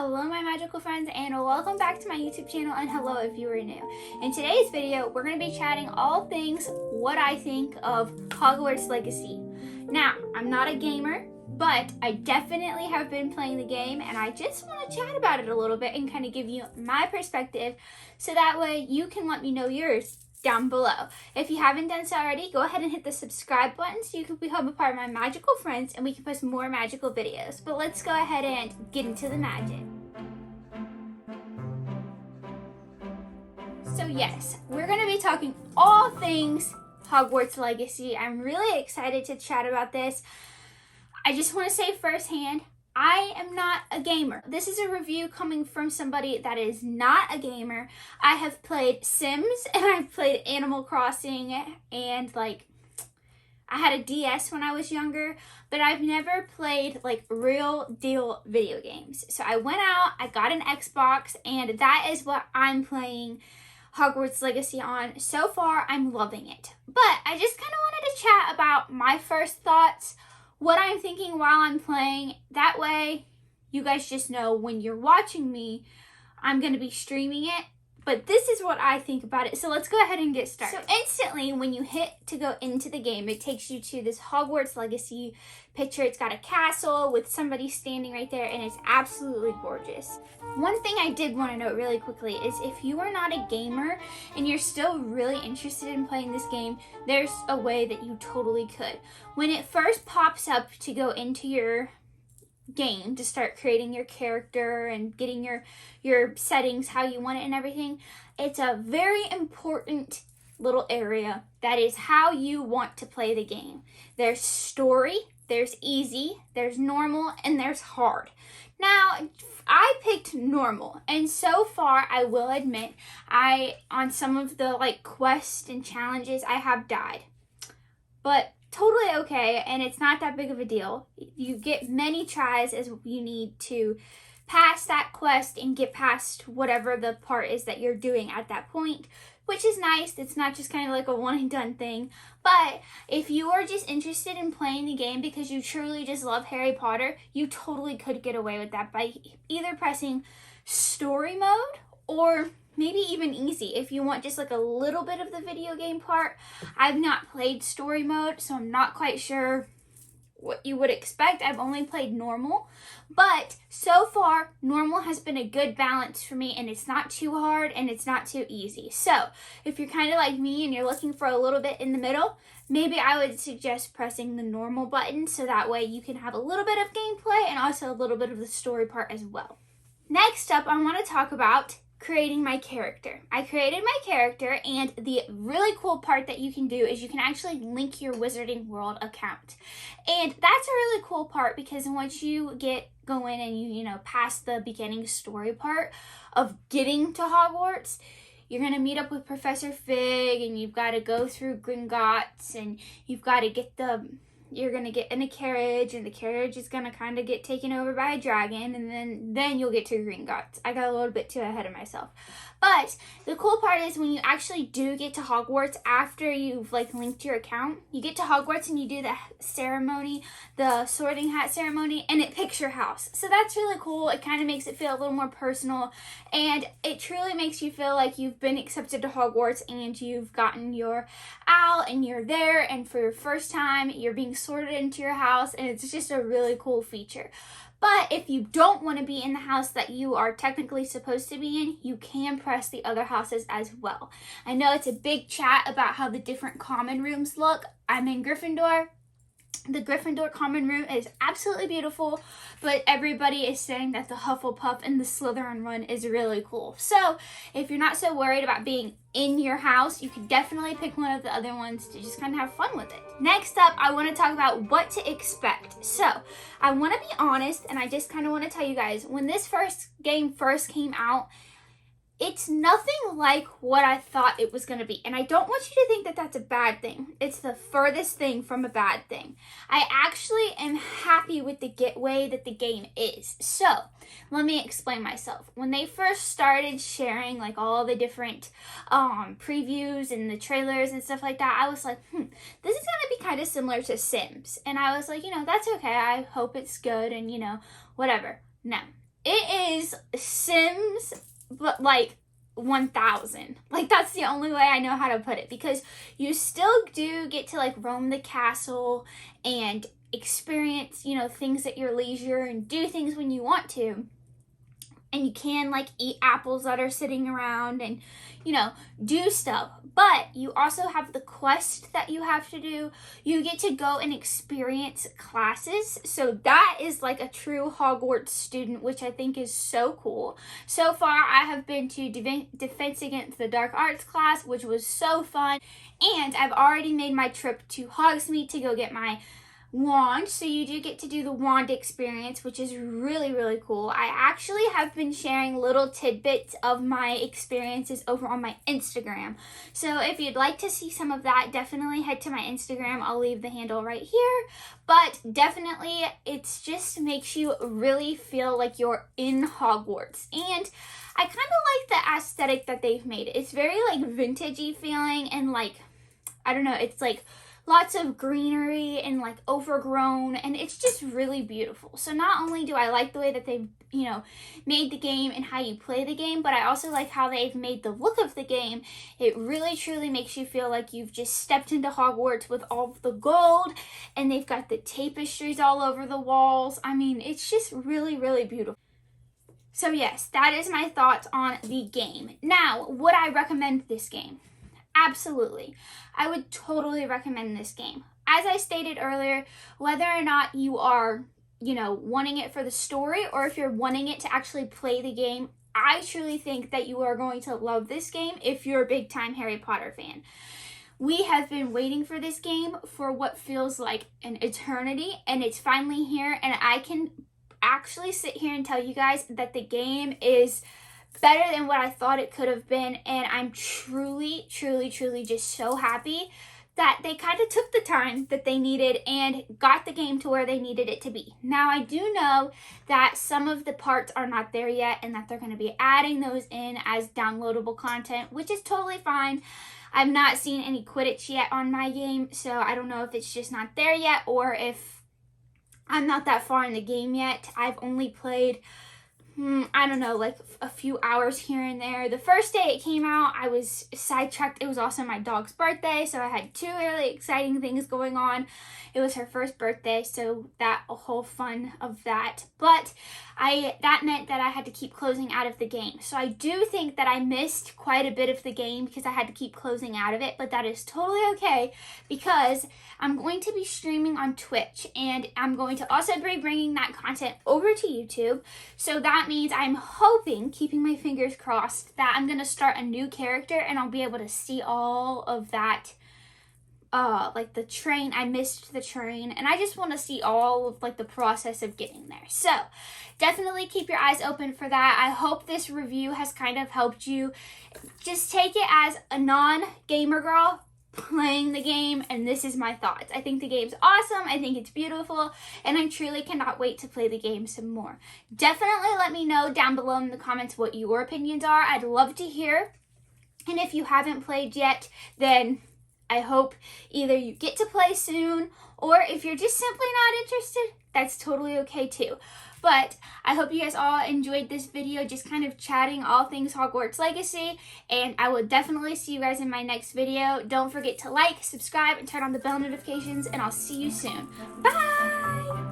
Hello my magical friends, and welcome back to my YouTube channel, and hello if you are new. In today's video, we're going to be chatting all things what I think of Hogwarts Legacy. Now, I'm not a gamer, but I definitely have been playing the game, and I just want to chat about it a little bit and kind of give you my perspective, so that way you can let me know yours down below. If you haven't done so already, go ahead and hit the subscribe button so you can become a part of my magical friends and we can post more magical videos. But let's go ahead and get into the magic. So yes, we're going to be talking all things Hogwarts Legacy. I'm really excited to chat about this. I just want to say firsthand, I am not a gamer. This is a review coming from somebody that is not a gamer. I have played Sims and I've played Animal Crossing and I had a DS when I was younger, but I've never played real deal video games. So I went out, I got an Xbox, and that is what I'm playing Hogwarts Legacy on. So far, I'm loving it. But I just kind of wanted to chat about my first thoughts, what I'm thinking while I'm playing. That way, you guys just know when you're watching me, I'm going to be streaming it. But this is what I think about it. So let's go ahead and get started. So instantly, when you hit to go into the game, it takes you to this Hogwarts Legacy picture. It's got a castle with somebody standing right there, and it's absolutely gorgeous. One thing I did want to note really quickly is if you are not a gamer and you're still really interested in playing this game, there's a way that you totally could. When it first pops up to go into your game to start creating your character and getting your settings how you want it and everything, it's a very important little area that is how you want to play the game. There's story, there's easy, there's normal, and there's hard. Now, I picked normal, and so far I will admit on some of the quests and challenges I have died, but totally okay, and it's not that big of a deal. You get many tries as you need to pass that quest and get past whatever the part is that you're doing at that point, which is nice. It's not just kind of like a one and done thing. But if you are just interested in playing the game because you truly just love Harry Potter, you totally could get away with that by either pressing story mode or maybe even easy if you want just a little bit of the video game part. I've not played story mode, so I'm not quite sure what you would expect. I've only played normal, but so far normal has been a good balance for me, and it's not too hard and it's not too easy. So if you're kind of like me and you're looking for a little bit in the middle, maybe I would suggest pressing the normal button so that way you can have a little bit of gameplay and also a little bit of the story part as well. Next up, I want to talk about creating my character. I created my character, and the really cool part that you can do is you can actually link your Wizarding World account. And that's a really cool part because once you get going and you pass the beginning story part of getting to Hogwarts, you're going to meet up with Professor Fig, and you've got to go through Gringotts, and you've got to you're going to get in a carriage, and the carriage is going to kind of get taken over by a dragon, and then you'll get to Gringotts. I got a little bit too ahead of myself. But the cool part is when you actually do get to Hogwarts after you've linked your account, you get to Hogwarts and you do the ceremony, the sorting hat ceremony, and it picks your house. So that's really cool. It kind of makes it feel a little more personal, and it truly makes you feel like you've been accepted to Hogwarts and you've gotten your owl and you're there, and for your first time you're being sorted into your house, and it's just a really cool feature. But if you don't want to be in the house that you are technically supposed to be in, you can press the other houses as well. I know it's a big chat about how the different common rooms look. I'm in Gryffindor. The Gryffindor common room is absolutely beautiful, but everybody is saying that the Hufflepuff and the Slytherin one is really cool. So if you're not so worried about being in your house, you can definitely pick one of the other ones to just kind of have fun with it. Next up, I want to talk about what to expect. So I want to be honest, and I just kind of want to tell you guys, when this game first came out, it's nothing like what I thought it was going to be. And I don't want you to think that that's a bad thing. It's the furthest thing from a bad thing. I actually am happy with the way that the game is. So let me explain myself. When they first started sharing all the different previews and the trailers and stuff like that, I was like, this is going to be kind of similar to Sims. And I was like, that's okay. I hope it's good and, whatever. No. It is is Sims, but like 1000. Like, that's the only way I know how to put it, because you still do get to like roam the castle and experience, you know, things at your leisure and do things when you want to. And you can like eat apples that are sitting around and, you know, do stuff. But you also have the quest that you have to do. You get to go and experience classes. So that is like a true Hogwarts student, which I think is so cool. So far, I have been to Defense Against the Dark Arts class, which was so fun. And I've already made my trip to Hogsmeade to go get my wand, so you do get to do the wand experience, which is really, really cool. I actually have been sharing little tidbits of my experiences over on my Instagram, so if you'd like to see some of that, definitely head to my Instagram. I'll leave the handle right here. But definitely, it's just makes you really feel like you're in Hogwarts. And I kind of like the aesthetic that they've made. It's very like vintagey feeling, and like, I don't know, it's like lots of greenery and like overgrown, and it's just really beautiful. So not only do I like the way that they've, you know, made the game and how you play the game, but I also like how they've made the look of the game. It really truly makes you feel like you've just stepped into Hogwarts with all of the gold, and they've got the tapestries all over the walls. I mean, it's just really, really beautiful. So yes, that is my thoughts on the game. Now, would I recommend this game? Absolutely. I would totally recommend this game. As I stated earlier, whether or not you are, you know, wanting it for the story, or if you're wanting it to actually play the game, I truly think that you are going to love this game if you're a big time Harry Potter fan. We have been waiting for this game for what feels like an eternity, and it's finally here, and I can actually sit here and tell you guys that the game is better than what I thought it could have been, and I'm truly, truly, truly just so happy that they kind of took the time that they needed and got the game to where they needed it to be. Now, I do know that some of the parts are not there yet, and that they're going to be adding those in as downloadable content, which is totally fine. I've not seen any Quidditch yet on my game, so I don't know if it's just not there yet, or if I'm not that far in the game yet. I've only played, I don't know, like a few hours here and there. The first day it came out, I was sidetracked. It was also my dog's birthday, so I had two really exciting things going on. It was her first birthday, so that a whole fun of that. But that meant that I had to keep closing out of the game. So I do think that I missed quite a bit of the game because I had to keep closing out of it, but that is totally okay because I'm going to be streaming on Twitch, and I'm going to also be bringing that content over to YouTube. So that means I'm hoping, keeping my fingers crossed, that I'm going to start a new character and I'll be able to see all of that. Like the train, I missed the train, and I just want to see all of like the process of getting there. So definitely keep your eyes open for that. I hope this review has kind of helped you just take it as a non-gamer girl playing the game, and this is my thoughts. I think the game's awesome. I think it's beautiful, and I truly cannot wait to play the game some more. Definitely let me know down below in the comments what your opinions are. I'd love to hear. And if you haven't played yet, then I hope either you get to play soon, or if you're just simply not interested, that's totally okay too. But I hope you guys all enjoyed this video, just kind of chatting all things Hogwarts Legacy, and I will definitely see you guys in my next video. Don't forget to like, subscribe, and turn on the bell notifications, and I'll see you soon. Bye!